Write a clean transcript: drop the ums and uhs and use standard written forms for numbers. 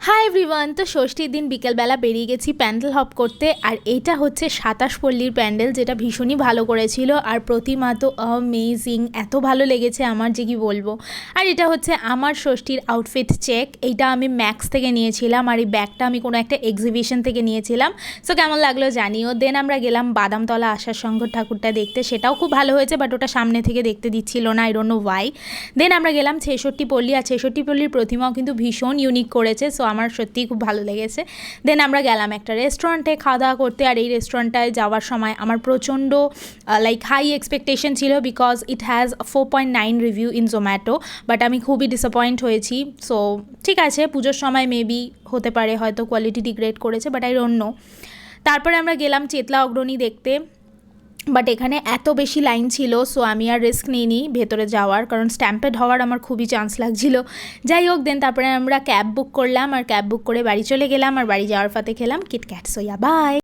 Hi everyone, তো ষষ্ঠীর দিন বিকেলবেলা বেরিয়ে গেছি প্যান্ডেল হপ করতে। আর এইটা হচ্ছে ২৭ পল্লীর প্যান্ডেল, যেটা ভীষণই ভালো করেছিল। আর প্রতিমা তো অ্যামেজিং, এত ভালো লেগেছে আমার যে কি বলবো। আর এটা হচ্ছে আমার ষষ্ঠীর আউটফিট চেক। এইটা আমি ম্যাক্স থেকে নিয়েছিলাম, আর এই ব্যাগটা আমি কোনো একটা এক্সিবিশন থেকে নিয়েছিলাম। সো কেমন লাগলো জানিও। দেন আমরা গেলাম বাদামতলা আশার শঙ্কর ঠাকুরটা দেখতে, সেটাও খুব ভালো হয়েছে, বাট ওটা সামনে থেকে দেখতে দিচ্ছিল না, আই ডোন্ট নো ওয়াই। দেন আমরা গেলাম ৬৬ পল্লী, আর ৬৬ পল্লীর প্রতিমাও কিন্তু ভীষণ ইউনিক করেছে, সো আমার সত্যিই খুব ভালো লেগেছে। দেন আমরা গেলাম একটা রেস্টুরেন্টে খাওয়া দাওয়া করতে। আর এই রেস্টুরেন্টটায় যাওয়ার সময় আমার প্রচণ্ড লাইক হাই এক্সপেকটেশন ছিল, because it has 4.9 review in Zomato, but আমি খুবই ডিসঅ্যাপয়েন্ট হয়েছি। সো ঠিক আছে, পুজোর সময় মেবি হতে পারে হয়তো কোয়ালিটি ডিগ্রেড করেছে, বাট আই ডোন্ট নো। তারপরে আমরা গেলাম চেতলা অগ্রণী দেখতে, বাট এখানে এত বেশি লাইন ছিল, সো আমি আর রিস্ক নিইনি ভেতরে যাওয়ার, কারণ স্ট্যাম্পেড হওয়ার আমার খুবই চান্স লাগছিল। যাই হোক, দেন তারপরে আমরা ক্যাব বুক করলাম, আর ক্যাব বুক করে বাড়ি চলে গেলাম। আর বাড়ি যাওয়ার পথে খেলাম কিটক্যাট। So yeah, by.